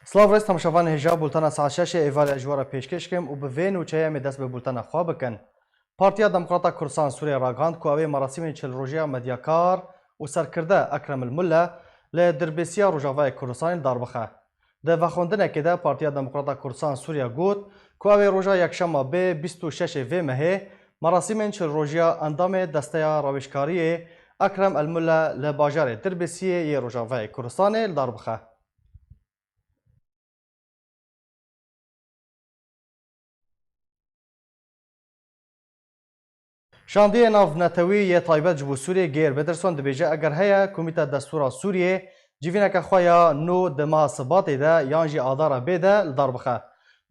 سلااو ڕێز تەماشەوان هێژا بولتەنە ساعت 6 ئێوارە ئەژوارە پێشکەشکەم و بڤێن و چەیەمێ دەست بە بولتەنە خوا بکەن. پارتیا دموکراتا کوردستان سووریا ڕاگەاند کو ئەوێ مەراسیمên çil ڕۆژیya medyakar û serkirde Ekrem Mulle li dirbêsiya Rojavayê Kurdistanê darbixe. Di vexwendinekê de Partiya Demokrata Kurdistan Sûriya got ku ew ê roja yekşema bê 26 vê mehê merasîmên çil rojiya endamê desteya rawêjkariyê Ekrem Mulle li bajarê dirbêsiyê yê Rojavayê Kurdistanê li darbixe. Şandiyê navnetewî yê taybet ji bo Sûriyê Geir Pedersen dibêje eger heye Komîta Destûra Sûriyê civîneke xwe ya nû di meha Sibatê de yan jî adara bê de li darbixe.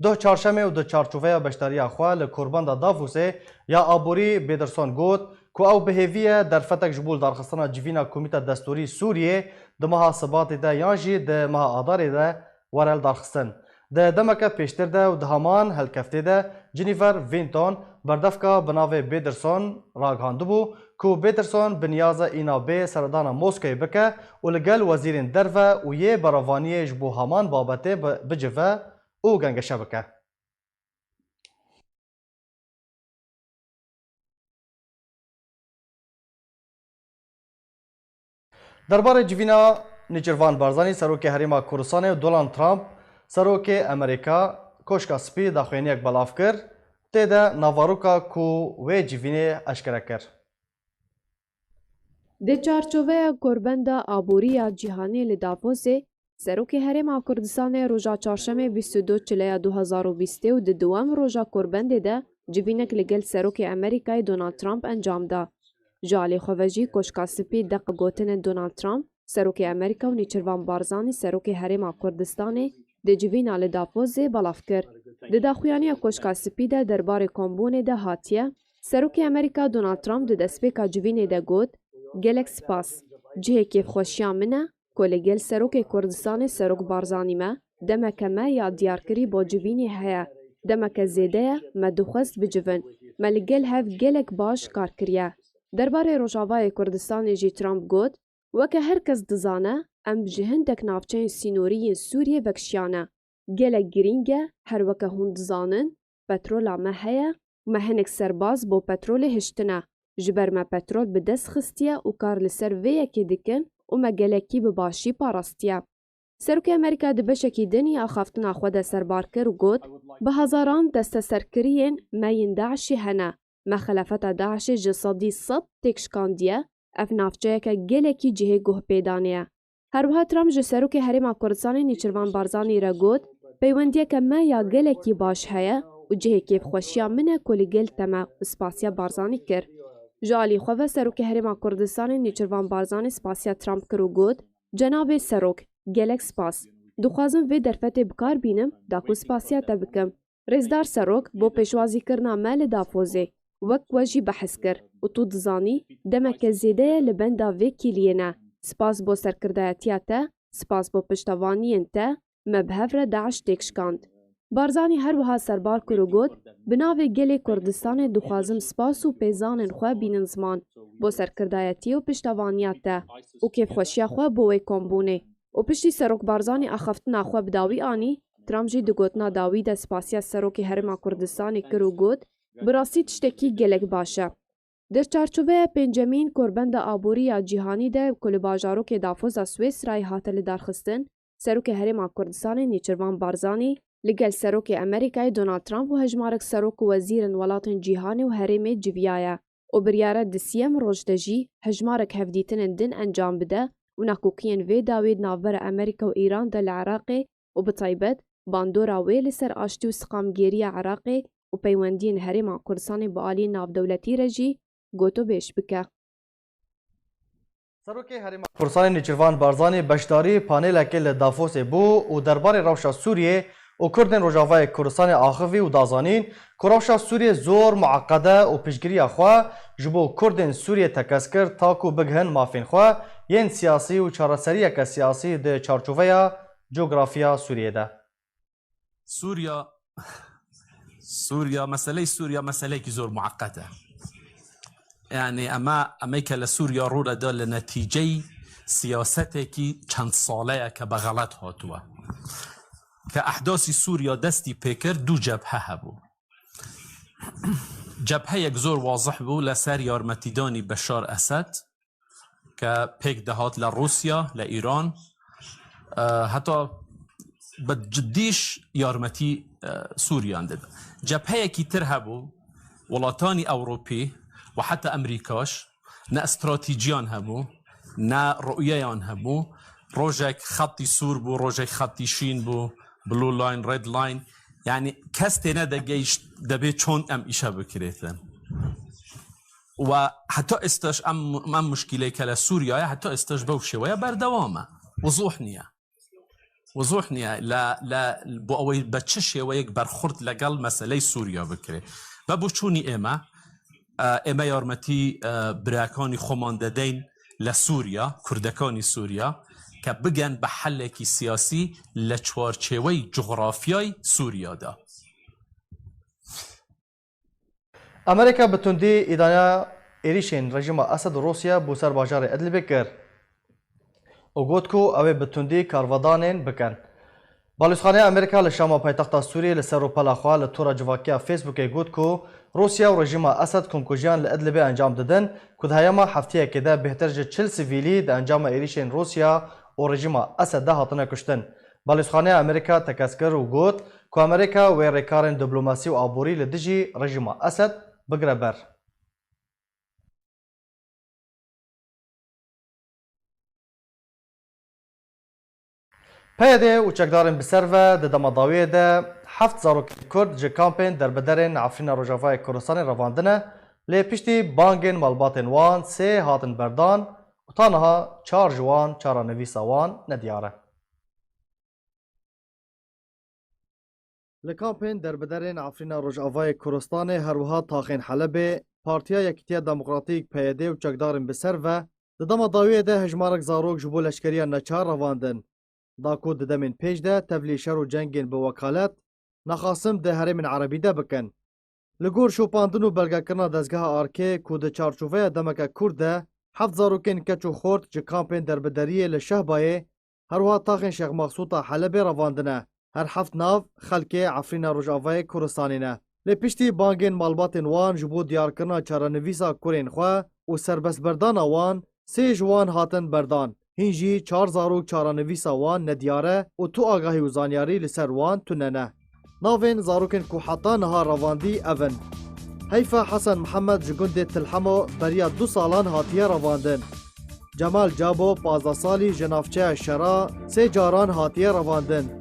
Duh çarşemê û di çarçoveya beşdariya xwe li Korbanda Davosê ya aborî Pedersen got ku ew bihêviye derfetek ji bo darxistina civîna Komîta Destûrî Sûriyê di meha Sibatê de yan jî di meha adarê de were li darxistin. Di demeke pêştir de û di heman helkeftê de Jennifer Winton berdevka bi navê Pedersen ragihandibû ku Pedersen bi niyaza înabê seredana Moskowê bike û li gel wezîrên derve û yê beravaniyê ji bo heman babetê bicive û gengeşe bike. Derbarê civîna Nêçîrvan Barzanî serokê Herêma Kurdistanê û Donald Trump serokê Amerîka koşka spî daxuyaniyek belav kir tê de navaroka ku wê civînê eşkere kir. Di çarçoveya Korbenda Aboriya Cîhanê li Davosê, Serokê Herêma Kurdistanê roja çarşemê 22 çileya 2020 û di dewem roja Korbendê de civînek li gel Serokê Amerîkayê Donald Trump encam da. Ji alê xwe ve jî koşka spî deq gotinên Donald Trump, Serokê Amerîka û Nêçîrvan Barzanî Serokê Herêma Kurdistanê di civîna li Davosê belav kir. Di daxuyaniya koşka spî de derbarê kombûnê de hatiye, Serokê Amerîka Donald Trump di destpêka civînê de got gelek spas. Cihê kêfxweşiya min e ku li gel Serokê Kurdistanê Serok Barzanî me demeke me ya diyarkirî bo civînê heye. Demeke zêde ye me dixwest bicivin. Me li gel hev gelek baş kar kiriye. Derbarê Rojavayê Kurdistanê jî Trump got weke her kes dizane em ji hindek navçeyên sînorî yên Sûriyê vekşiyane. Gelek girîng e her weke hûn dizanin petrola me heye û me hinek serbaz bo petrolê hiştine. Ji ber me petrol bi dest xistiye û kar li ser vê yekê dikin û me gelekî bi başî parastiye. Serokê Amerîka di beşekî dinî ya xeftina xwe de serbar kir û got bi hezaran desteserkiriyên me yên Daişê hene. Me xelafeta Daişê ji sedî sed têk şikandiye, ev navçeyeke gelekî cihê guhpêdanê ye. Herwiha Trump ji Serokê Herêma Kurdistanê Nêçîrvan Barzanî re got peywendiyeke me ya gelekî baş heye û cihê kêfxweşiya min e ku li gel te me bi spasiya Barzanî kir. Ji alî xwe ve Serokê Herêma Kurdistanê Nêçîrvan Barzanî spasiya Trump kir û got Cenabê Serok, gelek spas. Dixwazim vê derfetê bikar bînim da ku spasiya te bikim. Rêzdar Serok bo pêşwazîkirina me li Davosê wek we jî behs kir û tu dizanî demeke zêde ye li benda vê kîliyê ne. Spas bo serkirdeyetiya te, spas bo piştevaniyên te, me bi hev re Daeş têk şikand. Barzanî her wiha serbar kir û got bi navê gelê Kurdistanê dixwazim spas û pêzanên xwe bînin ziman bo serkirdeyetî û piştevaniya te û kêfxweşiya xwe bo wê kombûnê. û piştî Serok Barzanî axeftina xwe bi dawî anî, Trump jî di gotina dawî de spasiya Serokê Herêma Kurdistanê kir û got bi rastî tiştekî gelek baş e. Di çarçoveya pêncemîn Korbenda Aboriya Cîhanî de ku li bajarokê Dafosa Swêsrayê hate li darxistin, Serokê Herêma Kurdistanê Nêçîrvan Barzanî li gel Serokê Amerîkayê Donald Trump û hejmarek serok û wezîrên welatên cîhanê û herêmê civiyaye û biryare di siyem roj de jî hejmarek hevdîtinên din encam bide û nekokiyên vê dawê navbera Amerîka û Îran de li Iraqê û bi taybet bandora wê li ser aştî û siqamgêriya Iraqê û peywendiyên Herêma Kurdistanê bi aliyên navdewletî re jî gotûbêj bike. Serokê Herêma Kurdistanê Nêçîrvan Barzanî beşdarî panêlekê li Davosê bû û derbarê rewşa Sûriyê û Kurdên Rojavayê Kurdistanê axivî û dazanîn ku rewşa Sûriyê zor mueqqede û piştgiriya xwe ji bo Kurdên Sûriyê tekez kir ta ku bigihin mafên xwe yên siyasî û çareseriyeke siyasî di çarçoveya coğrafiya Sûriyê de. سوريا مسألة مسألة زور معقدة. يعني أما أمريكا لسوريا رولا دا لنتيجة سياستك چند ساله که بغلط هاتوه كأحداث سوريا دستي بيكر دو جبهة هبو. جبهه یک زور واضح بو لسر یارمتیدانی بشار اسد که پیک دهات لروسیا لإيران حتی بجدیش یارمتی سوریا اندد. جبهه کی تر هبو ولاتانی اوروپی و حتی امریکاش نه استراتیجیان هبو نه رؤیهان هبو روجك خطي سور بو روجك خطي شين بو بلو لاين ريد لاين يعني كاستنا دقيش دبي چون ام ايشا بكريتن وحتى استاش ام مشكله كلا سوريا حتى استاش بوشي ويا بردوامه وضوح نيا لا بو اوي بتششي ويك برخورد لقل مساله سوريا بكري ما بوشوني اما يارمتي براكاني خمانددين لسوريا كردكاني سوريا كبجن بحلكي سياسي لچوارچوي جغرافياي سوريا دا. امریکا به تندی ادانه ایریشین رژیم اسد روسیا بو سر باجار ادلب کر او گوت کو او به تندی کاروادانین بکن بالوسخانه امریکا لشام پایتخت سوریه لسر پلا خو له تور جواکیا فیسبوک گوت کو روسیا و رژیم اسد کنکوژیان لادلب انجام دادن کو دهیما هفته کده بهتر ج 40 سیویلی د انجام ایریشین روسیا و رژیم اسد ده هاتنه کشتن بالوسخانه امریکا تکسکر و گوت کو امریکا و ریکارن دیپلماسی و ابوری لدجی رژیم اسد بگره بر پیاده و چکدارن بسرو ده دماداویه ده 7,000 کرد جه کامپین در بدرین عفرین روجافای کردستان رواندنه لی پشتی بانگین مالباتین وان سه هاتن بردان و تانها 4 جوان 4 نویسا وان ندیاره. لکامپین در بدرین عفرین روجافای کردستان هروها تاخین حلبه پارتیا یکیتیا دموکراتیک پیاده و چکدارن بسرو ده دماداویه ده هجمارک زاروک جبو لشکریا نچار رواندن داکو ددمین پیش ده تبلیشر و جنگین به وکالت نخاسم ده هرمین عربی ده بکن. لگور شوپاندن و بلگه کرنا دزگاه آرکه کو ده چارچوفه دمک کرد ده 7,000 کچو خورد جه کامپین در بدریه لشه بایه هروها تاخین شیخ مقصوطا حلبه رواندنه هر 7 ناو خلکه عفرین روجاوای کردستانینه. لپشتی بانگین مالباتین وان جبو دیار کرنا چارنویسا کورین خواه و سربس بردان وان 3 جوان هاتن بردان. هنجی 4 زاروک چارنویسا وان ندیاره و تو آگاهی و زانیاری لسر وان تننه. ناوین زاروکن کو حتا نها رواندی اون. حیفا حسن محمد جگند تلحمو بریا 2 سالان هاتیه رواندن. جمال جابو 15 سالی جنافچه شرا 3 جاران هاتیه رواندن.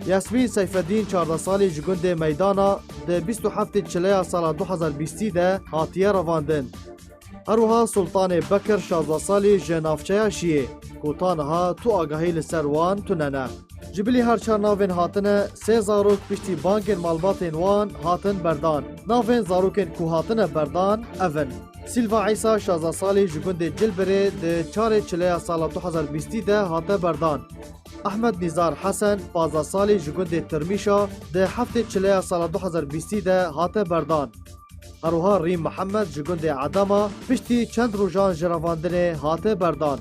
یاسمین سیفالدین 14 سالی جگند میدانا ده 27 چلیا سال 2020 ده هاتیه رواندن. هروها سلطان بکر 16 سالی جنافچه شیه. کوتانها تو آگاهی لسروان تننه. جبلی هر 4 ناوین هاتنه 3 زاروک پشتی بانکن مالباتین وان هاتن بردان. ناوین زاروکن کو هاتنه بردان اون. سیلوا عیسا 16 سالی جگند جلبره ده 4 چلیا سال 2020 ده هاته بردان. احمد نیزار حسن 15 سالی جگند ترمیشا ده 7 چلیا سال 2020 ده هاته بردان. هروها ریم محمد جگند عدما پشتی چند روزان جرواندنه هاته بردان.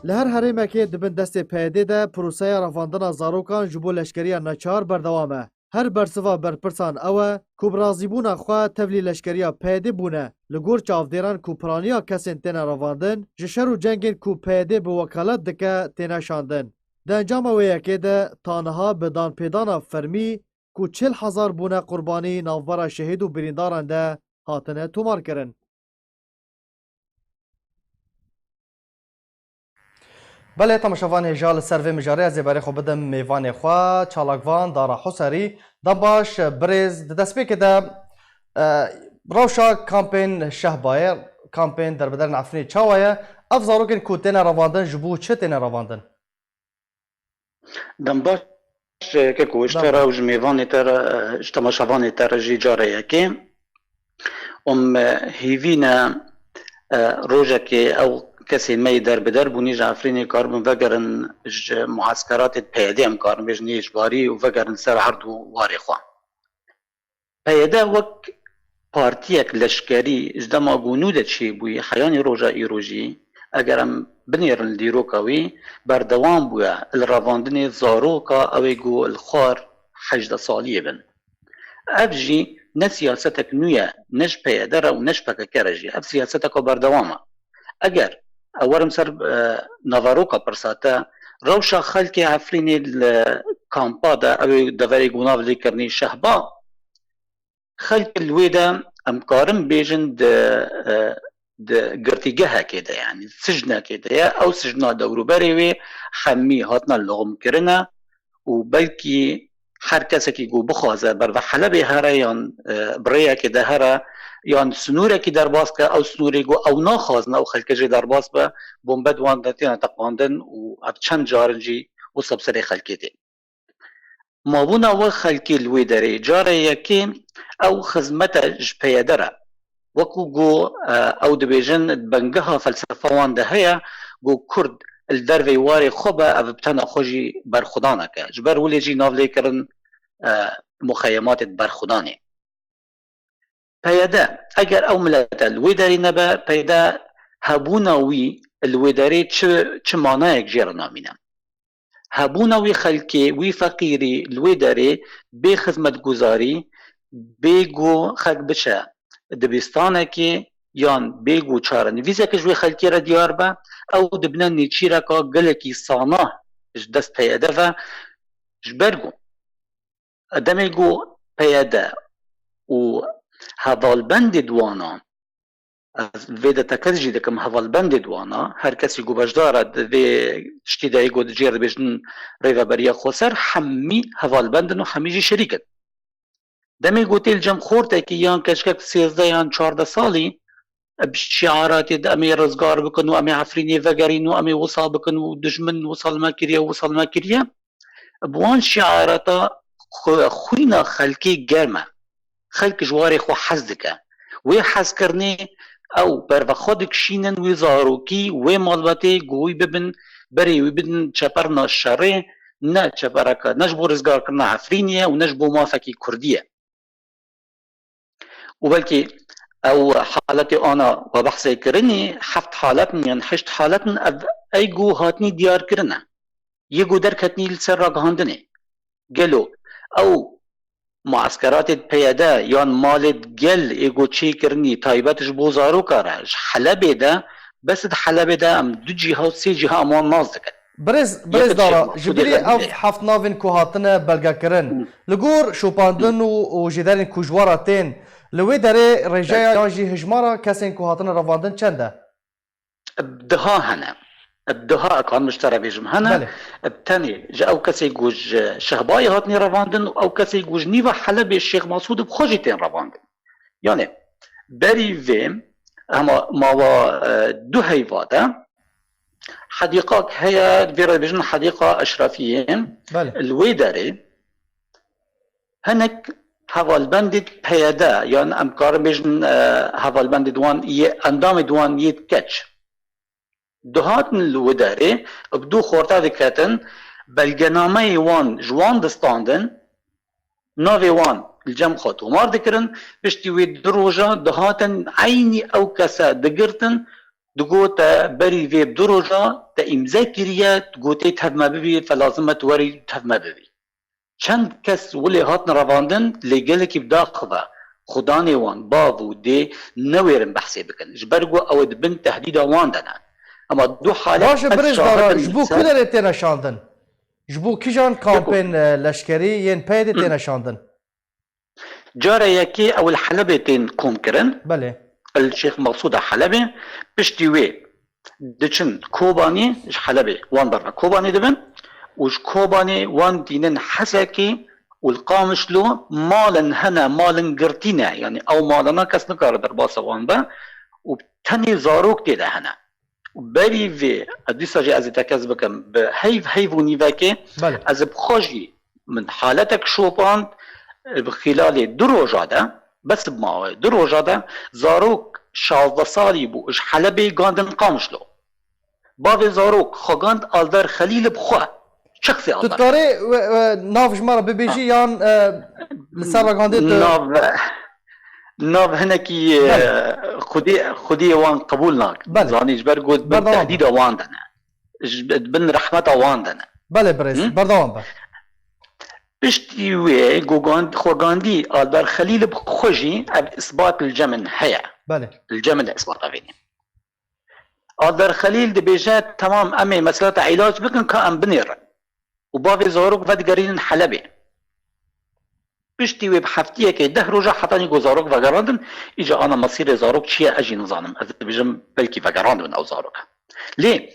لهر هرمکه دبن دست پیاده ده پروسه رواندن زاروکان جبو لشکریه نچار بردوامه. هر برسوا برپرسان اوه کوبرازیبونا خواه تبلی لشکریه پیاده بونه لگور چاودیران کوپرانیا کسین تینا رواندن جشر و جنگین کو پیاده به وکالت دکه تینا شاندن. ده انجام ویکه ده تانها بدان پیدانا فرمی کو 40,000 بونه قربانی ناوبرا شهید و برینداران ده هاتنه تومار کرن. بله تماشاوان هجال سروی مجاری از برای خوب بدم میوان خواه چالاکوان دارا حساری دنباش بریز دستپی که ده روشا کامپین شهبایر کامپین در بدرن عفنی چاوایه افزارو کن که تین رواندن جبو چه تین رواندن؟ دنباش که کوشتر و جمیوان تر تماشاوان تر جی جاره که هیوین روژا که او کسی می در بدر بونی جعفرینی کاربن وگرن معسكرات پیاده هم کاربن بجنی اجباری و وگرن سر هر دو واری خواه. پیاده وک پارتیک لشکری اجدما گونوده چی بوی خیانی روژا ایروژی اگرم بنیرن دیروکاوی بردوام بویا الراواندن زاروکا اویگو الخوار 18 سالیه بن اف جی نه سیاستک نویه نش پیدره و نش پککره جی اف سیاستک بردوامه اگر اورم سر نواروکا پرساته روشا خلکی عفرینی الكامبا دا اوی دوری گوناو لیکرنی شهبا خلک الویدا امکارم بیجن گرتیگه كده يعني سجنه كده او سجنه دوروبري وي حمي هاتنا اللغم كرنا وبلكي هر کسی که گو بخوازه بر و حلبه هره یان بریا که ده هره یان سنوره که در باز که او سنوره گو او ناخوازنه او خلکه جی در باز به بومبد واندتین تقواندن و اب چند جارنجی و سبسر خلکه دی مابونا و خلکی الوی داره جاره یکی او خزمت جپیه داره وكو جو او دبيجن بنجها فلسفه وان ده هي جو كرد الدرفي واري خوبا ابتنا خوجي برخدانك جبر ولي جي نافلي كرن مخيمات برخداني بيدا اگر او ملت الويداري نبا بيدا هبوناوي الويداري چه معناك جيرنا مينا هبوناوي خلكي وي فقيري الويداري بخدمت گزاري بيگو خلق بچه دبستانه که یان بیگو چاره نویزه که جوی خلکی را دیار با او دبنان نیچی را که گلکی سانه دست پیاده و جبرگو ادامه گو پیاده و حوالبند دوانا ویده تکز جیده کم حوالبند دوانا هر کسی گو بجدارد و شتی دایی گو جیر بجن ریو بریا خوصر همی حوالبندن و همی جی شریکت دمی گوتیل جم خورده که یان کشکک 13 یا 14 سالی بشعارات امی رزگار بکن و امی عفرینی وگرین و امی وصال بکن و دجمن وصال ما کریه و وصال ما کریه بوان شعاراتا خوینا خلکی گرمه خلک جواری خو حز دکه وی حز کرنی او بر خودک شینن وی زاروکی وی مالباتی گوی ببن بری وی بدن چپرنا شره نه چپرکا نجبو رزگار کرنا عفرینیه و نجبو مافکی کردیه وبلكي او حالتي انا وبحثي كرني حفت حالتني يعني حشت حالتن ايجو هاتني ديار كرنا يجو دركتني لسر هاندني قالوا او معسكرات البيادة يان مالد جل ايجو تشي كرني تايبتش بوزارو كارج حلبي ده بس حلبي ده ام دو جهه سي جهه امان نازدك برز دارا جبري اف حفت نافن كوهاتنا بلغا كرن لغور شوباندن و جدارين كوجواراتين لوی داره رجای یانجی هجمارا کسین که هاتن رواندن چنده؟ ابدها هنه ابدها اکان مشتره بیجم هنه ابتنی جا او کسی گوش شهبای هاتنی رواندن او کسی گوش نیو حلب شیخ مسعود بخوشی تین رواندن یعنی بری ویم اما ماوا دو هیواده حديقة هي فيرا بيجن حديقة أشرفية الوي داري هناك هوالبند پیاده یان امکار بیشن هوالبند دوان اندام دوان کچ دهاتن الوداره بدو خورتا دکتن بلگنامه وان جوان دستاندن ناوی وان الجم خود ومار دکرن بشتی وی دروجا دهاتن عینی او کسا دگرتن دگوتا بری وی دروجا تا امزا کریه دگوتی تفما ببی فلازمه توری تفما ببی چند کس ولی هاتن رواندن لگل کی بداخله خدا نیوان باو دی نویرن بحثی بکن جبرگو او دبن تهدید وان دادن اما دو حالت باشه برش دارا جبو کدر تینا شاندن جبو کیجان کامپین لشکری ین پید تینا شاندن جاره یکی اول حلبه تین کوم کرن بله الشيخ مقصود حلبه بشتي وي دچن كوباني حلبه وان برا كوباني دبن وش كوباني وان دينن حسكي والقامش له مالن هنا مالن قرتينا يعني او مالنا كس نكار درباسه وان با وبتني زاروك دي هنا وبري في اديسا جي از تكذبكم بهيف ونيفاكي از بخوجي من حالتك شوبان بخلال دروجاده بس بماوي دروجاده زاروك 16 سالي بو اش حلبي قاندن قامش له بابي زاروك خاقاند الدر خليل بخوا شخصي الدر تتكاري نافش مرة ببيجي يان لسر قاندت ناف ناب هنکی خودی وان قبول ناک بله. زانی جبر گود بردوام بن تهدید وان دنه بن رحمت وان دنه بله برز بردوام به پشتی وی گوگاند خورگاندی آلبر خلیل بخوشی اب اثبات الجمن هيا بله الجمن اثبات افيني آلبر خلیل دی بیجه تمام امی مسئلات علاج بکن که ام بنیر و باوی زاروک ود گرین حلبه پشتی وی بحفتیه که 10 روزه حتانی گو زاروک وگراندن ایجا آنا مصیر زاروک چیه اجی نظانم از بیجم بلکی وگراندن او زاروک لی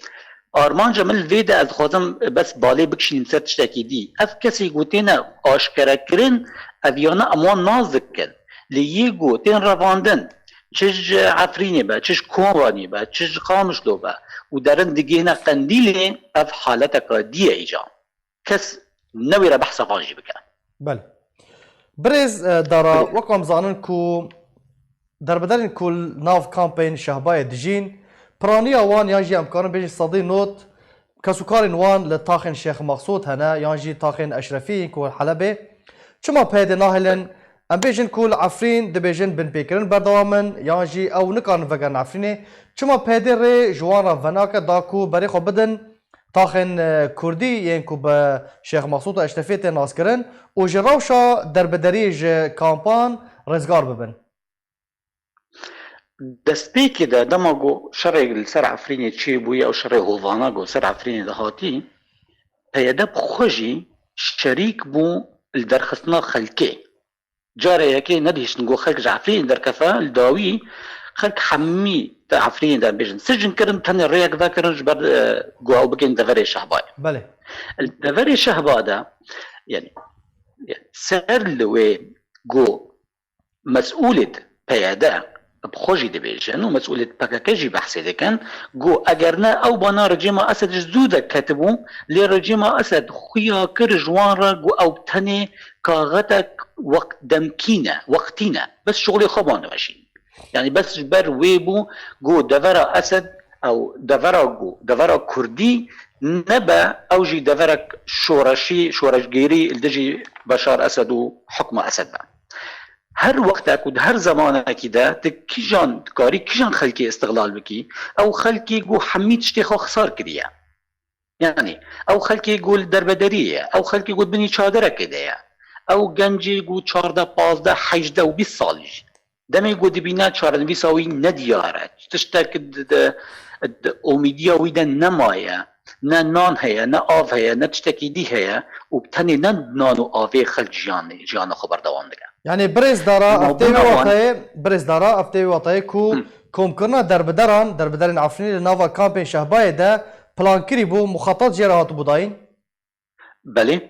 آرمان جمل ویده از خوازم بس باله بکشیم سر تشتاکی دی اف کسی گوتین آشکره کرن اویانا اموان نازک کن لیه گوتین رواندن چش عفرینی با چش کوانی با چش قامشلو با و درن دیگه نه قندیلی اف حالت که دیه ایجا کس نوی را بحث فاجی بکن بله برز دارا وقام زانن کو در بدرین کل ناف کامپین شهبای دجین پرانی وان یانجی امکان بیش صدی نوت کسوکارین وان لطاخن شیخ مقصود هنا یانجی طاخن اشرفی کو حلبه چما پید ناهلن ام بیجن کول عفرین دبیجن بن پیکرن بردوامن یانجی او نکان وگن عفرینه چما پید ری جوان را وناک داکو بری خو بدن طاخن کردی یعنی کو به شیخ مقصود اشرفی ناس کرن و جراوشا در بدری ج کامپان رزگار ببن دستی که ده دما گو شرع سر عفرینی چی بوی او شرع هوانا گو سر عفرینی دهاتی پیدا بخوشی شریک بو الدرخصنا خلقه جاره یکی ندیش نگو خلق جعفرین در کفا الداوی خلق حمی تا عفرین در بیجن سجن کرن تن ریاک دا کرن جبر گو او بگین دور شهبای بله الدور شهبا ده يعني سر لوي جو مسؤولة بيادا بخوجي دبيجن ومسؤولة بكاكاجي بحثي دكان جو أجرنا أو بنا رجيم أسد جدودة كتبوا لرجيم أسد خويا كر جوارا جو أو بتني كاغتك وقت دمكينا وقتنا بس شغلي خبان ماشي يعني بس جبر ويبو جو دفرا أسد أو دفرا كردي نبا أوجي دفرك شورشگيري الدجي بشار أسد وحكم أسد بقى. هر وقتك وهر زمانك ده تكيجان تكاري كيجان خلقي استغلال بكي أو خلقي جو حميد اشتخو خسار كريا يعني أو خلقي يقول دربدرية أو خلقي يقول بني شادرة كده أو جنجي يقول 14 15 18 و 20 سالج دمي يقول دبينا 14 بيساوي نديارة تشتك أميديا ويدا نمايا نه نان هيا نه آف هيا نه تشتكي دي هيا وبتني نه نان و آفي خلق جيان خبر دوام دقا يعني برز دارا افتوی وطای کو کم کرنا دربدران عفرین لناوا کامپین شهبای ده پلان کری بو مخاطات جراحات بوداین بله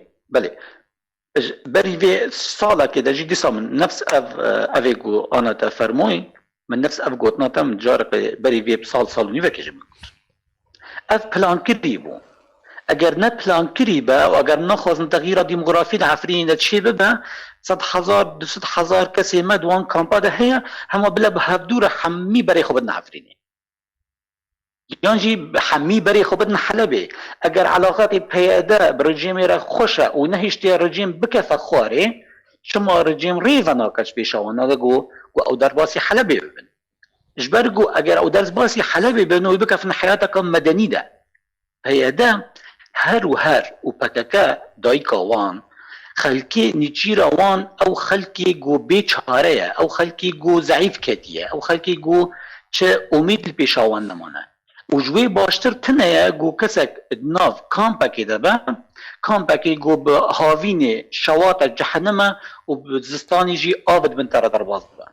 بري في صالة كده جي ديسا من نفس افيجو انا تفرموي من نفس افجوتنا تم جارق بري في بصال صالوني وكيجي اف بلان كري بو اگر نه پلان کری با و اگر نخواستن تغییر دیموگرافی عفرین چی ببا 100,000 200,000 کسی مدوان کامپا ده هیا همه بلا به هفدور حمی برای خوبت عفرینی یعنی حمی برای خوبت حلبه اگر علاقات پیاده برجیم را خوشه و نهیشتی رجیم بکف خواره شما رجیم ریوانا کش بیشاوانا دگو و او در باسی حلبه ببین اجبرگو اگر او در باسی حلبه ببین و بکف حیاتک مدنی ده پیاده هر و پتکا دایکا وان خلکی نیچیرا وان او خلکی گو بیچاره او خلکی گو ضعیف کتیه او خلکی گو چه امید پیشاوان نمانه و جوی باشتر تنه گو کسک ناف کامپاکی ده با کامپاکی گو به هاوین شوات جهنم و زستانی جی آبد بنتر در باز با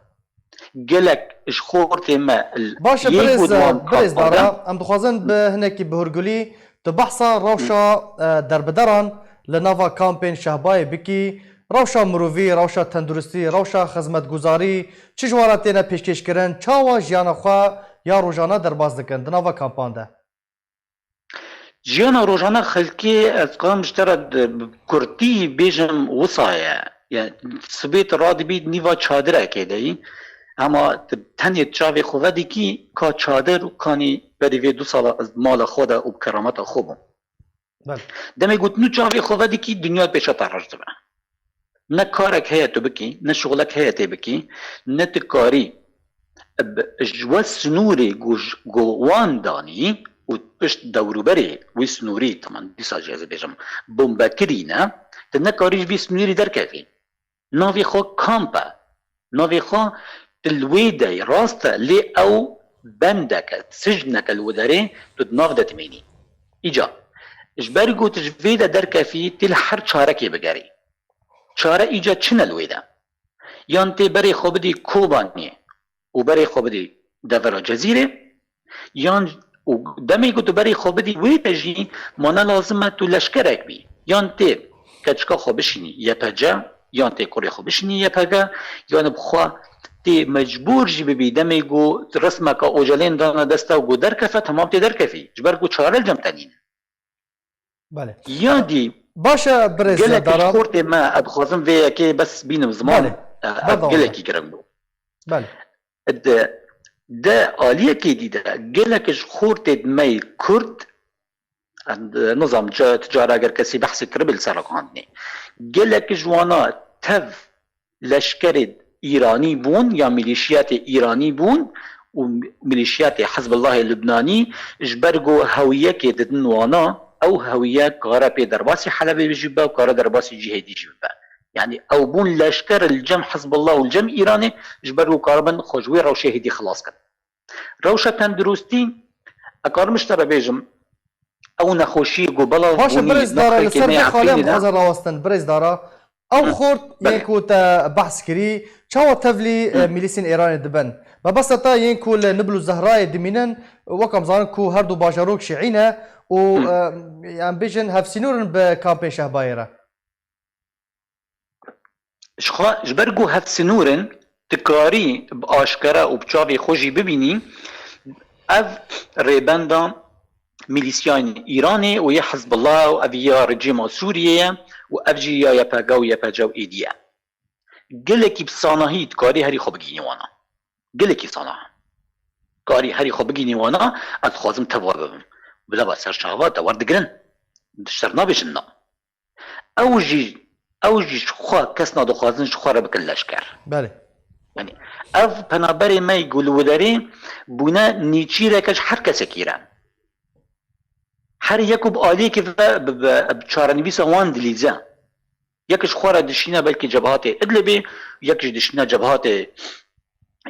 گلک اش خورت ما باشه برز دارا ام دخوازن به هنکی به هرگولی تو بحثا روشا دربدران لناوا کامپین شهبای بکی روشا مرووی روشا تندرستی روشا خدمتگزاری چه جوارات تینا پیشکش کرن چاوا جیانا خوا یا روزانه در باز دکن دناوا کامپان ده جیانا روزانه خلکی از قام مشترد کرتی بیجم وصایه يعني سبيت راد بيد نيفا چادر اكيدي اما تني تشافي خوادي كي كا چادر كاني بري 2 سال از مال خود و کرامت خوبم بله دمي قلت نو چافي خوادي كي دنيا پیش ترجمه نه کارک هەیە تو بکی نه شغلک هەیە تێ بکی نه تکاری جوە سنوورێ گۆوان دانی و پشت دەوروبەرێ وی سنووری تەمان دیسا جێزە بێژم بۆمبەکرینە تە نەکاریش وی سنووری دەرکەوی ناوی خۆ کامپە ناوی خۆ تلوێ دەی ڕاستە لێ ئەو بەندەکە سژنەکە لودەرێ تو ناو دەتمێنی ئیجا ژبەری گوتش وێدە دەرکەفی تل هەر چارەکێ بگەری چارە ئیجا چنە لوێدە یان تێ بەرێ خۆ بدی کۆبانیێ و بەرێ خۆ بدی دەڤەرە جەزیرێ یان دەمێ گوت و بەرێ خۆ بدی وێ پەژی مانە لازمە تو لەشکەرێک بی یان تێ کەچکە خۆ بشینی یەپەجە یان تێ کوڕێ خۆ بشینی یەپەگە یان بخوا تێ مەجبور ژی ببی دەمێ گو ڕسمەکە ئۆجەلێن دانە دەستە و گو دەرکەفە تەمام تێ دەرکەفی ژبەر گو چارە جەمتەنین بله یادی باشە برێز gelekî دارا xortê me dixwazim vê yekê bes bînim ziman gelekî giring bû بله de aliyekê dî de gelekî ji xortê me Kurd nizam ticara eger kesî behsê kiribil serekandinê gelekî ji wana tev leşkerê îranî bûn ya milîşiyatê îranî bûn û milîşiyatê Hizbullahê Lubnanî ji ber got hewiyekê didin wana او هویه کارا پی درباسی حلبی بجی با و کارا درباسی جهادی جی با یعنی او بون لشکر الجم حزب الله و الجم ایرانی جبر و کاربن خوشوی رو شهیدی خلاص کرد روشه تندرستی اکار مشتره بیجم او نخوشی گو بلا باشه برز دارا لسر بخالیم خوزر راوستن برز دارا او خورد یکو تا بحث کری چاو تفلی میلیسین ایران دبن و بس تا یکو نبلو زهرای دمینن وکم زان کو هر دو باجاروک شیعینه و يعني بيجن هفسينورن بكامبين شهبايرة جبرجو هفسينورن تكاري باشكرا وبشافي خوجي ببيني اف ريبندا ميليسيان ايراني ويا حزب الله وافيا رجيم سوريا وافجي يا يباغا ويباجا ايديا قلكي بصانهي تكاري هري خبجيني وانا قلكي صانها كاري هري خبجيني وانا اتخازم تبابم بلا با سرچاوا دا ورد گرن دشترنا بشنا اوجي خوا کسنا دو خوازن خوا را بکن لشکر بله يعني اف پنابری ما يقول وداري بونا نيچي ركش هر کس كيران هر يكو بآلي كيف بچارنويس وان دليزا يكش خوا را دشينا بلكي جبهات ادلبي يكش دشينا جبهات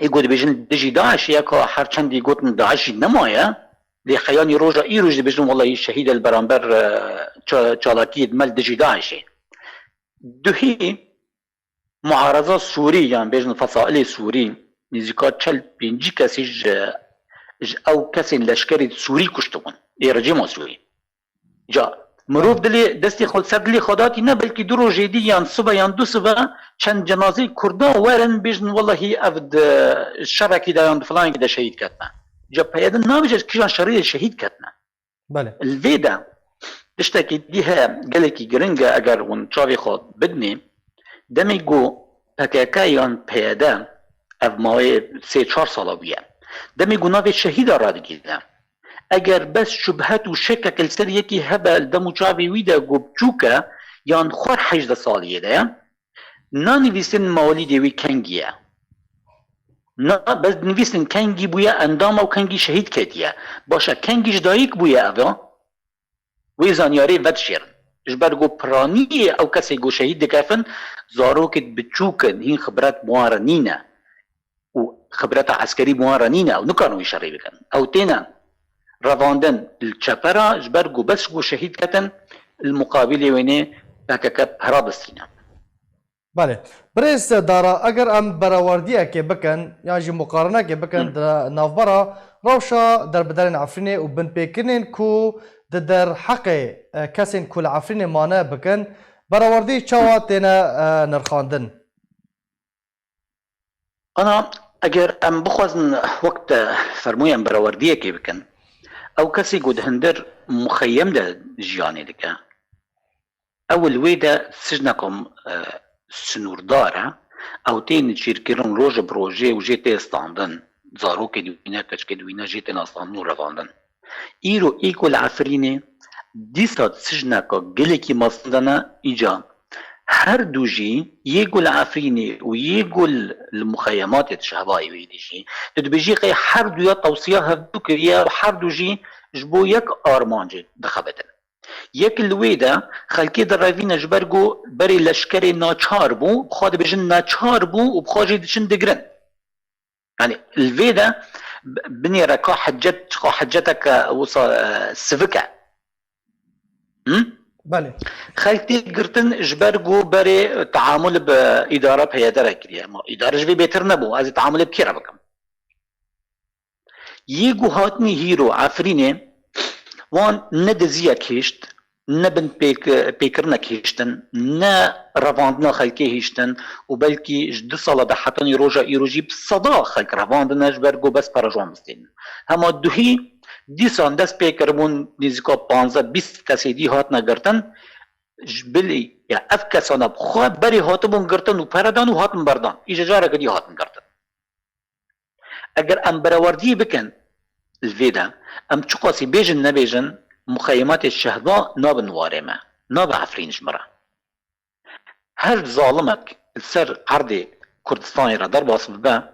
يقول بيجن دجي داعش يكو هر چندي گوتن داعش نمايا لی خیانی روزا ای روز بجنم والله شهید البرانبر چالاکی مل دجی داعشه دوهی معارضه سوری یعنی بجن فصائل سوری نزیکات چل پینجی کسی او کسی لشکری سوری کشتون ای رژیم سوری جا مروف دلی دستی خود سر دلی خداتی نه بلکه دو روز دی یان صبح یان دو صبح چند جنازه کردان ورن بجن والله افد شرکی دا یان فلان دا شهید کردن جا پیدا نابجه کشان شریر شهید کردن بله الویدا تشتكي ديها قالكي جرينجا اگر ون تشافي خود بدني دمي جو بكاكايان بيادا اف ماوي سي 4 سالا بيا دمي جو نافي شهيد رادي كده اگر بس شبهات وشكك السر يكي هبا دمو تشافي ويدا جو بچوكا يان خور حجد ساليه ده ناني بيسن مواليدي وي كنجيا نا بس نویسن کنگی بویا اندام و کنگی شهید کتیه باشه کنگیش دایک بویا اوه وی زانیاری ود شیرن جبر گو پرانی او کسی گو شهید دکفن زاروکت بچوکن هین خبرات موارنینه و خبرات عسکری موارنینه او نکانو اشاره بکن او تینا رواندن الچپرا جبر گو بس گو شهید کتن المقابلی وینه بککب هرابستینه بله بريس دارا اگر ام براورديه كي بكن يعني مقارنه كي بكن نافبرا روشا در بدرين عفريني وبن بيكنين كو در حق كاسين كل عفريني مانا بكن براوردي چاوا تينا نرخاندن انا اگر ام بخوازن وقت فرمويا ام براورديه كي بكن او كاسي قد هندر مخيم ده جياني دكا اول ويدا سجنكم سنورداره او تین چیرکرون روز بروژه و جیت استاندن زارو که دوینا کچ که دوینا جیت استاندن رواندن ایرو ایکول عفرینه دیسات سجنکا گلی کی مصدنا ایجا هر دو جي يجوا العفريني ويجوا المخيمات الشهباء ويديجي تدبيجي قي هر دو يا توصيه هفدو كريا هر دو جي جبو يك ارمانجي دخبتن يك الويدا خلكي درايفين جبرجو بري لشكري ناچار بو بخاد بجن ناچار بو وبخاجي دشن دگرن يعني الفيدا بني ركا حجتك وصا سفكا بله خلتي قرتن جبرجو بري تعامل بإدارة بهيادرة كريا ما إدارة جبي بيتر نبو هذا تعامل بكيرا بكم يجو هاتني هيرو عفريني وان ندزيا كيشت نبن بيكرنا كيشتن نا رفاندنا خلكي هيشتن وبلكي جد صلاة حتى روجا يروجي بصدا خلك رفاندنا جبرجو بس برجوان مستين هما دوهي دیسان دست پیکر بون نزدیکا 15-20 کسی دی هات نگرتن جبلی یا اف کسانا بخواه بری هاتبون گرتن و پردان و هاتم بردان ایجا جاره کدی هاتم گرتن اگر ام براوردی بکن الفيدا ام چقاسی بیجن نبیجن مخیمات الشهداء نابن وارمه ناب عفرین جمره هر ظالمك السر عرض كردستان را در باصف به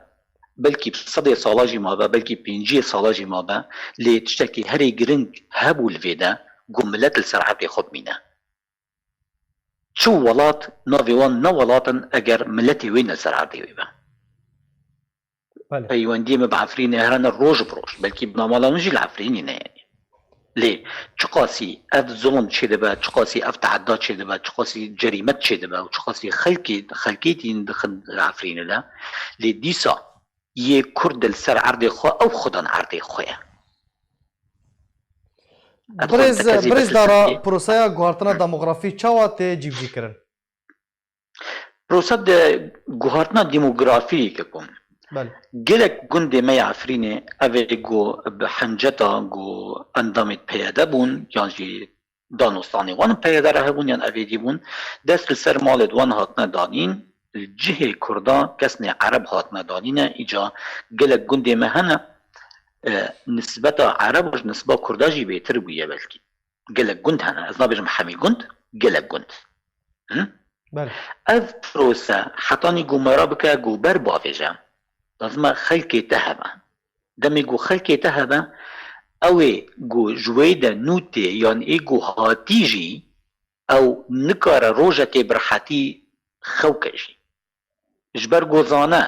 بلكي بصدي صالاجي مابا بلكي بينجي صالاجي مابا لي تشتكي هري جرينج هابو الفيدا قملات السرعة خب مينا شو ولات نافيوان نولاتن اگر ملتي وين السرعة ديويبا ايوان ديما بعفرين هران الروج بروش بلكي بنامالا نجي العفرين يعني ليه چقاسي اف ظلم چه دبا چقاسي اف تعداد چه دبا چقاسي جريمت چه دبا وچقاسي خلقيتين دخل العفرين لا لي ديسا یه کرد السر عرض خو او خودان عرض خواه برز دارا پروسه گوهرتنا دموگرافی چاوات جیبجی کرن؟ پروسه گوهرتنا دموگرافی که کن گلک گنده می عفرینه اوه گو بحنجتا گو اندامت پیاده بون یعنی دانستانی وان پیاده ره بون یعنی اوه دی بون دست السر مالد وان هاتنا دانین الجهه كردا كسني عرب هاتنا دانينا إجا قلق قندي مهنا نسبة عرب وش نسبة كردا جي بيتر بيا بلكي قلق قند هنا أزنا بيجم حمي قند قلق قند أذ بروسا حطاني قو مرابكا قو بربا فيجا لازم خلقي تهبا دمي قو خلقي تهبا أوي قو جويدا نوتي يعني إيه قو هاتيجي أو نكار روجة برحاتي خوكجي جبر گوزانه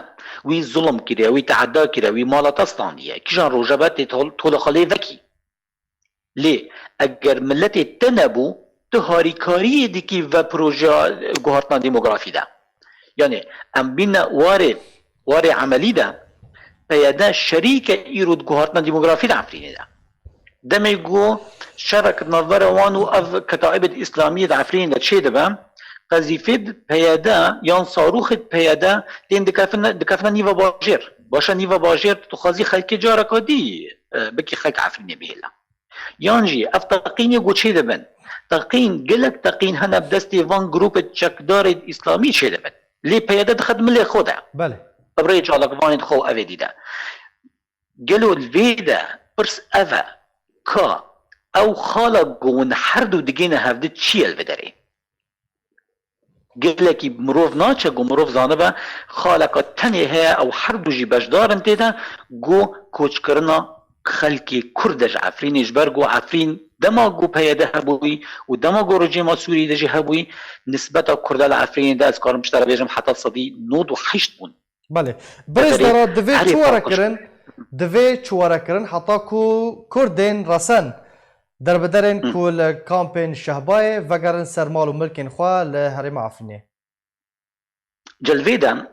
وی ظلم کرده وی تعدا کرده وی مالات استانیه کجان روجبات طول خاله وکی لی اگر ملت تنبو تهاری کاری دیکی و پروژه گوهرتنا دموگرافی ده یعنی ام بین وار عملی ده پیاده شریک ایرود گوهرتنا دموگرافی ده عفرینه ده دمی گو شرک نظر وانو اف کتائب الاسلامی ده عفرینه ده چه ده بم قذيفه پیاده یان صاروخ پیاده لين دكافنا نيفا باجير باشا نيفا باجير تخازي خلك جارك دي بكي خلك عفريني بهلا يانجي افتقين يقول شي دبن تقين قلك تقين هنا بدستي فان جروب تشكدار الاسلامي شي دبن لي پیاده تخدم لي خودها بله ابريج على قوانين خو افيدي ده قالوا الفيدا برس افا كا او خالق ون حردو دقينا هفدت شي الفدري قلكي بمروف ناتشا قو مروف زانبا خالقا تنهي او حردو جي بجدار انتدا قو كوچ کرنا خلقي كردج عفرين جبر قو عفرين دما قو بياده هبوي ودما قو رجيما سوري دجي هبوي نسبة كرد العفرين دا اسكار مشترى بيجم حتى صدي نود وحيشت بون بله برز دارا دوی چوارا کرن دوی چوارا کرن حتی کو کردین رسن در بدرن کل کامپین شهبای وگرن سرمال و ملکین خواه لحرم عفرینه جلویدا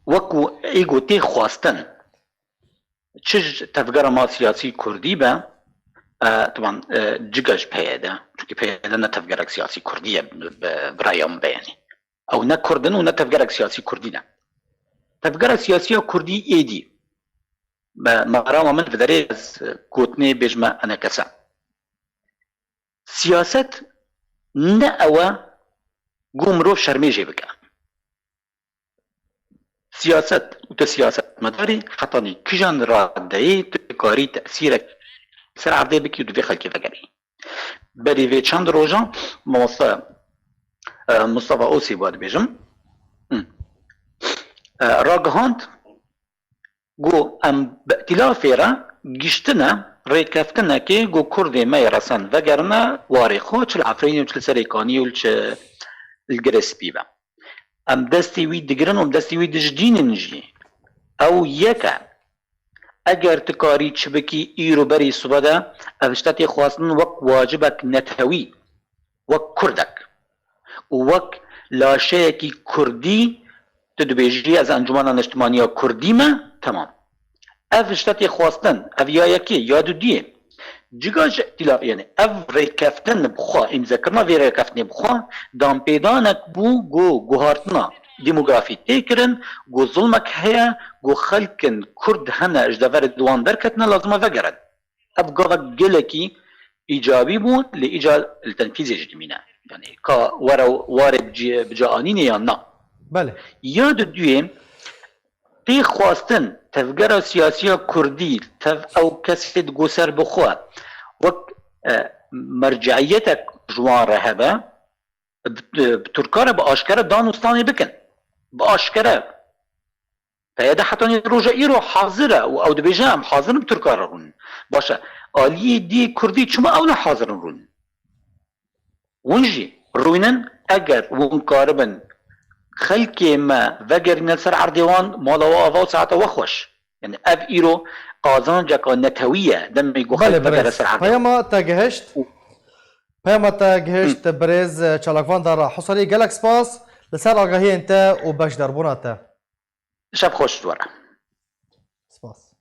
وكو ايجو تي خواستن تشج تفجر ما سياسي كردي با طبعا جيجاش بياده چونكي بياده نا تفجرك سياسي كرديه برايهم بياني او نا كردن ونا تفجرك سياسي كردي نا تفجرك سياسي كردي ايدي مرام من فدري كوتني بجمع انا كسا سياسات نأوا قوم روف شرميجي بكا سياسات وتسياسات مداري حطاني كجان رادعي تكاري تأثيرك سر عرضي بكي ودفي خلقي فقري بري في چند روجان موصا مصطفى اوسی بود بیجم راگهاند گو ام ائتلافی را گشتنه ریکفتنه که گو کردی می رسن وگرنه واری خو چل عفرینی و چل سریکانی و چل الگرسپی با ام دستی وی دگرن و ام دستی وی دجدین جی او یکا اگر تکاری چبکی ایرو بری صبده افشتاتی خواستن وک واجبک نتوی وک کردک وک لاشه کی کردی تدبیجی از انجمن اجتماعی کردی ما تمام افشتاتی خواستن اف یا یکی یا دو دیه جگاج ائتلاف یعنی اف ریکفتن بخوا امذکرنا وی ریکفتن بخوا دام پیدانک بو گوهارتنا دیموگرافی تیکرن گو ظلمک هیا گو خلکن کرد هنه اجدور دوان درکتنا لازمه وگرد اف گاوک گلکی ایجابی بود لإيجاد التنفيذ الجدمينة يعني كا وارد بجانين يا نا بله ياد دویم پی خواستن تفجر سیاسی کردی او کسی گوسر بخوا وک مرجعیت جوان رهبه بترکاره با آشکاره دانستانی بکن با آشکاره فیده حتی روژه ایرو حاضره و او دبیجه هم حاضر بترکاره رون باشه آلیه دی کردی چما اونا حاضر رون ونجی روینن اگر ون کاربن خلکی ما وگرین سر عردوان مالا و آوا و ساعت وخوش یعنی اف ایرو قازان جاکا نتویه دم میگو خلک وگر سر عردوان پیما تا گهشت برز چالاکوان دار حصری گلک سپاس لسر آگاهی انت و باش دربونا تا شب خوش دواره سپاس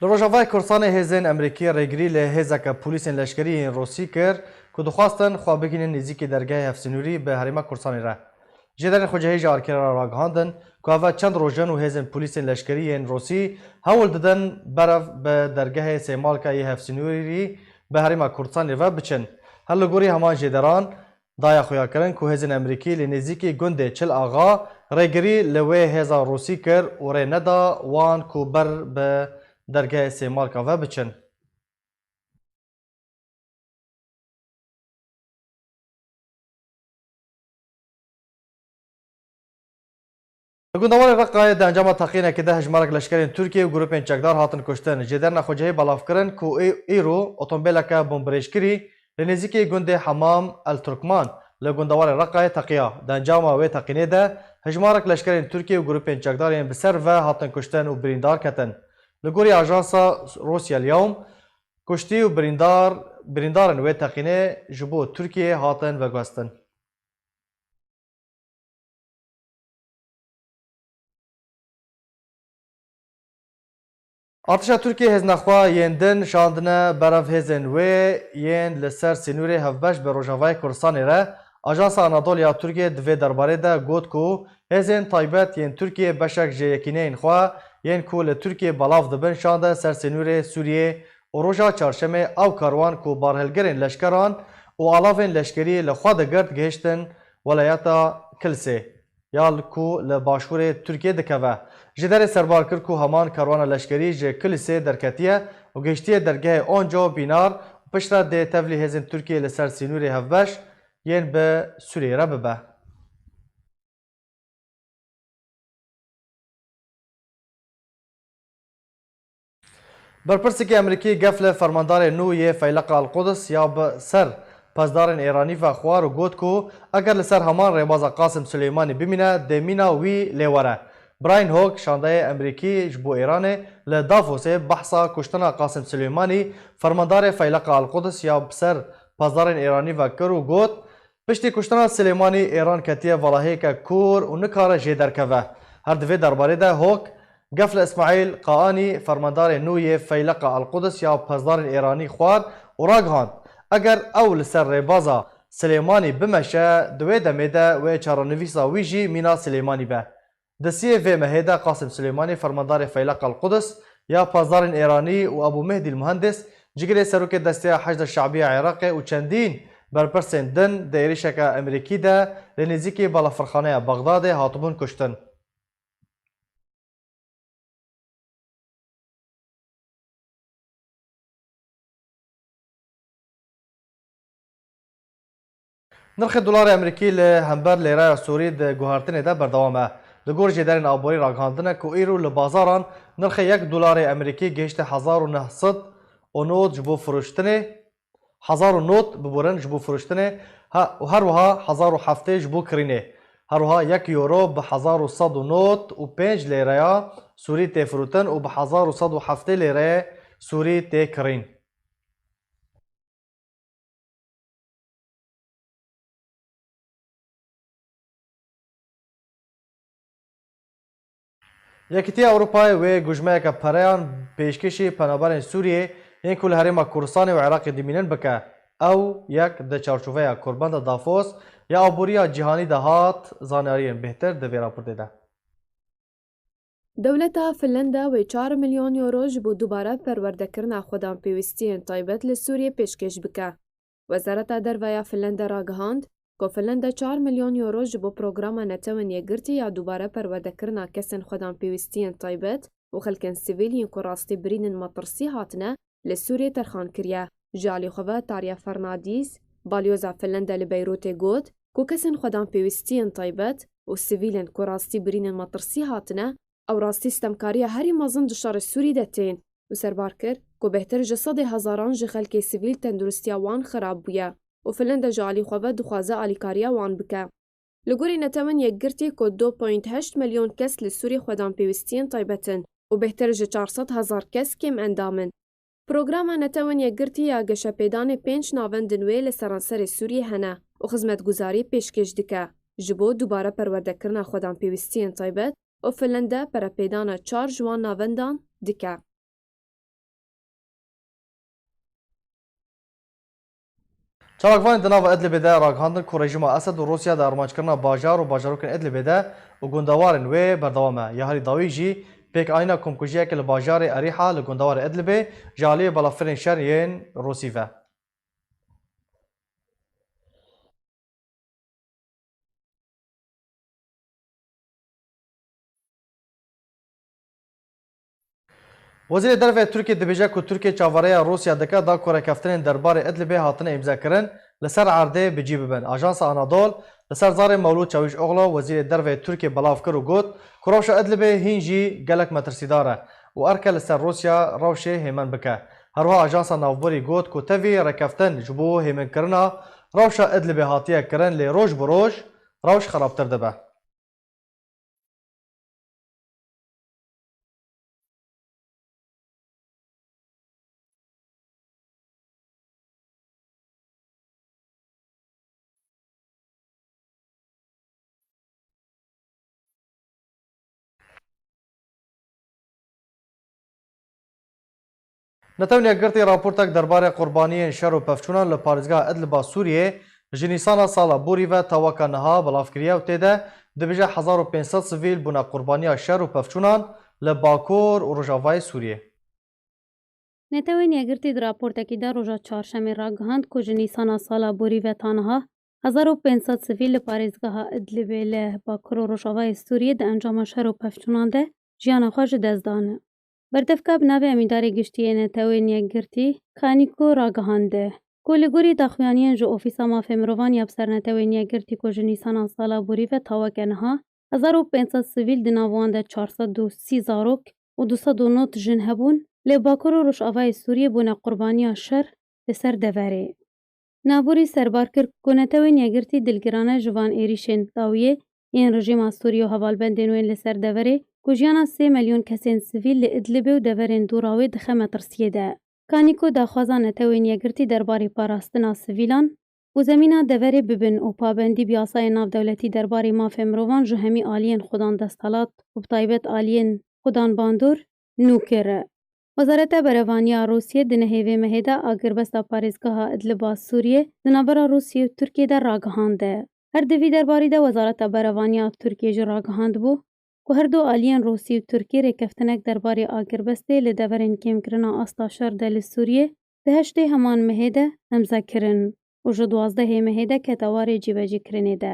لروجاوای کورسان هزین امریکی ریگری له هزک پلیسین لشکری روسی کر که دخواستن خواه بگینن نزدیک درگاه هفسنوری به حریمه کورسانی را. جدن خوجهی جارکر را راگهاندن که اول چند روزن و هزین پلیسین لشکری روسی هول دادن برف به درگاه سیمالکای هفسنوری به حریمه کورسانی و بچن. هلو گوری همان جدران دایا خویا کرن که هزین امریکی لنزدیک گنده چل آغا ریگری لوی هزا روسی کر و ری ندا وان که بر به درگاه سیمالکا و بچن. گوندوار رقای در انجام تقیینه که ده هجمارک لشکرین ترکیه و گروپین چکدار هاتن کشتن جدرن خوجهی بلاف کرن که ایرو اتومبیلک بمبریش کری لنزیکی گنده حمام الترکمان لگوندوار رقای تقیه در انجام و تقیینه ده هجمارک لشکرین ترکیه و گروپین چکدارین بسر و هاتن کشتن و بریندار کتن. لگوری آژانسا روسیا اليوم کشتی و بریندارن و تقینه جبو ترکیه هاتن و گوستن. ارتشا ترکیه هزنخوا یندن شاندنه برف هزن و ین لسر سینوری هفبش به روژاوای کورسانی را آژانسا آنادولیا ترکیه دوی درباره ده گوت کو هزن تایبت ین ترکیه بشک جیکینه اینخوا ین کول ترکیه بلاف دبن شانده سرسنور سوریه و روژا چارشمه او کاروان کو بارهلگرین لشکران و آلافین لشکری لخوا دگرد گهشتن ولایتا کلسه یال کو لباشور ترکیه دکوه جدر سربار کر کو همان کاروان لشکری جه کلسه درکتیه و گهشتیه درگه اونجا بینار و پشتا ده تفلی هزن ترکیه لسر سینور هفبش ین به سوریه را ببه. برپرسی که امریکی گفل فرماندار نوی فیلق القدس یا به سر پاسدارن ایرانی و خوار و گوت کو اگر لسر همان ریباز قاسم سلیمانی بمینه دمینا وی لیوره براين هوك شاندای امریکی جبو ایران لدافوس بحثا کشتنا قاسم سلیمانی فرماندار فیلق القدس یا بسر پازدارن ایرانی و کرو گوت پشتی کشتنا سلیمانی ایران کتیه والهی که کور و نکاره جیدر کوه هر دوی درباره ده هوک قفل اسماعیل قاانی فرماندار نوی فیلق القدس یا پازدارن ایرانی خوار و راگهاند اگر اول سر ریبازا سلیمانی بمشه دوی دمیده و چارنویسا ویجی مینا سلیمانی به دسیه و مهیده قاسم سلیمانی فرماندار فیلق القدس یا پازدارن ایرانی و ابو مهدی المهندس جگری سروک دسته حشد الشعبیه عراق و چندین برپرسین دن دیریشک امریکی ده لنزیکی بالافرخانه بغداد هاتبون کشتن. نرخ دلار امریکی لهمبر لیره سوری ده گوهرتنه ده بردوامه. دگور جدارین آبوری راگهاندنه که ایرو لبازاران نرخ $1 امریکی گشت 1900 و نوت جبو فروشتنه 1000 نوت ببورن جبو فروشتنه و هر وها 1007 جبو کرینه هر وها 1 یورو به 1100 نوت و 5 لیره سوری تی فروتن و به 1107 لیره سوری تی کرین. یکیتی اروپای و گوجمه که پریان پیشکشی پنابرین سوریه این کل هرما کردستان و عراق دیمینن بکه او یک ده چارچوبه کربند دافوس یا آبوریا جهانی دهات زانیارین بهتر ده راپورته ده. دولتا فنلندا و 4 ملیون یورو جبو دوباره پروردهکردنا خودان پیوستیین تایبەت لسوریه پیشکش بکه. وزارت درویا فنلندا راگهاند که فنلندا 4 ملیون یورو جبو پروگرام نتوان یگرتی یا دوباره پروردهکردنا کسین خودان پیوستیین تایبەت و خلکن سیویلین که راستی برینن مطرسی هاتنه لسوریه ترخان کریه. جالی خواه تاریا فرنادیز بالیوزا فنلندا لبیروت گوت که کسین خودان پیوستیین تایبەت و سیویلین که راستی برینن مطرسی هاتنه او راستی استمکاری هری مازن دشار سوری دتین و سربار کر که بهتر جسد هزاران جخلک سیویل تندرستیا وان خراب بویا و فنلندا جالی خواه دخوازه آلیکاریا وان بکه. لگوری نتوان یک گرتی که 2.8 میلیون کس لسوری خودان پیوستین تایبەتن و بهتر جه 400,000 کس کم اندامن. پروگرام نتوان یک گرتی یا گشه پیدان 5 ناوندنوی لسرانسر سوری هنه و خدمتگزاری پیشکش دکه. جبو دوباره پروردهکردنا خودان پیوستین تایبەت و فنلندا پر پیدان 4 جوان ناوندان دکه. چالاکوان دناو ادلب ده راگهاندن که رژیم اسد و روسیا در ارمانجکردنا باجار و باجاروکن ادلب ده و گندوارن و بردوامه یا هری داوی جی پیک آینا کمکوژیه که لباجار اریحا لگندوار ادلب جالی بلافرین شرین روسیفه. وزیر درve ترکیه دبیجه که ترکیه چاواره روسیا دکه دا کره کفتن دربار ادلب هاتنه امضا کردن لسر عرضه بجی ببن. آژانس آنادول لسر زار مولود چاوش اغلا وزیر درve ترکیه بلاف کرو گوت که روش ادلب هینجی گلک مترسیداره و ارکه لسر روسیا روش هیمن بکه. هروها آژانس نافبری گوت که تاوی رکفتن جبو هیمن کرنا روش ادلب هاتیه کرن لی روش بروش روش خرابتر دبه. نتوان یکگرتی راپورتک درباره قربانی شر و پفچونان لپارزگاه ادلب سوریه جنیسان سالا بوری و تواکا نها بلافکریه و تیده دبیجه 1500 سویل بنا قربانی شر و پفچونان لباکور و رجاوای سوریه. نتوان یگرتی راپورتکی در روژا چهارشنبه راگهاند که جنیسان سالا بوری و تانها 1500 سویل لپارزگاه ادلب له باکور و رجاوای سوریه ده انجام شر و پفچونان ده جیان خوش دزدانه. بردفکه بنابه امیداری گشتیه نتوان یگرتی کانیکو راگهانده. کلگوری داخویانیان جو اوفیسا مافه مروان یابسر نتوان یگرتی که جنیسان سالا بوری و تاوکنها 1500 سویل دناوان ده 430 زاروک و 209 جن هبون لباکور و رجاوای سوریه بونه قربانی شر لسر دوره. نابوری سربار کرد که نتوان یگرتی دلگرانه جوان ایریشن داویه این رژیم سوریه و حوالبندینوین لسر دوره ku jiyana 3 milyon kesên sivîl li Idlibê û deverên dûra wê dixeme tirsiyê de. Kanîko daxwaza netewên yekgirtî derbarê parastina sivîlan û zemîna deverê bibin û pabendî bi yasayên navdewletî derbarê mafê mirovan ji hemî aliyên xudan desthilat û bi taybet aliyên xudan bandor nû kir. Wezareta Berevaniya Rûsyê di nehêvê mehê de agirvesta parêzgeha Idliba Sûriyê di navbera Rûsyê û Tirkiye de ragihand. Her di vî derbarî de Wezareta Berevaniya Tirkiye jî ragihandbû ku her du aliyên Rûsî û Tirkî rêkeftinek derbarê agirvestê li deverên kêmkirina asta şer de li Sûriyê di heştê heman mehê de hemze kirin û ji 12 mehê de kete warê cîvecîkirinê de.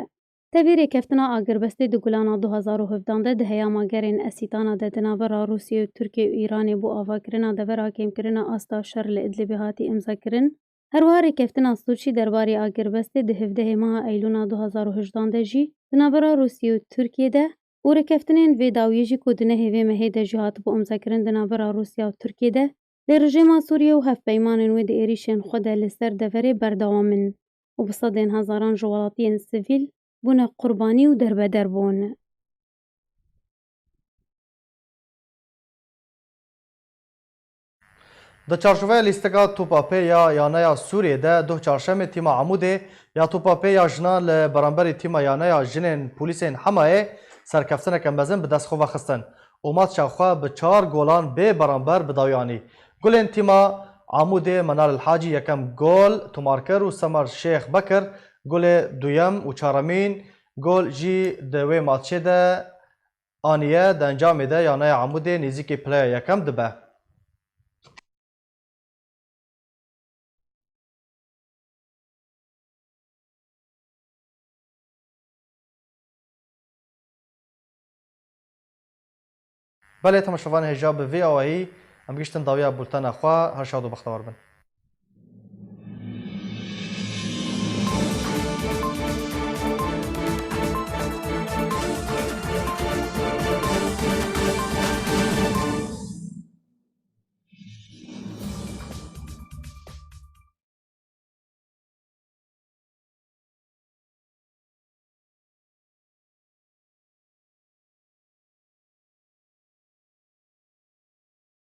Tevî rêkeftina agirvestê di gulana 2017 de di heyama gerên esîtana de di navbera Rûsyê û Tirkiye û Îranê bû avakirina devera kêmkirina asta şer li Idlibê hatî imzakirin. Her wiha rêkeftina Sûçî derbarê agirvestê di 17 meha Eylûna 2018 de jî di navbera Rûsyê û Tirkiye de û rêkeftinên vê dawiyê jî ku di nehêvê mehê de jî hatibû imzakirin di navbera Rûsya û Tirkiye de lê rejîma Sûriye û hevpeymanên wê di êrişên xwe de li ser deverê berdewam in û bi sedên hezaran ji welatiyên sivîl bûne qurbanî û derbeder bûn. Di çarşoveya lîsteka topapêya yaneya Sûriyê de duh çarşemê tîma Amûdê ya topapêya jinan li beramberî tîma yaneya jinên polîsên Hemayê serkeftineke mezin bi destxwe xistin û matça xwe bi 4 golan bê beramber bidawiyanî. Gulên tîma Amûdê Menal Hacî yekem gol tomarkir û Semer Şêx Bekir golê duyem û çaremîn gol jî di wê matçê de aniye di encamê de yaneya Amûdê nêzîkî pileya yekem dibe. بله تماشاوان هجاب وی آوایی ام گشتن داویا بولتن خوا هر شاد و بختور بن.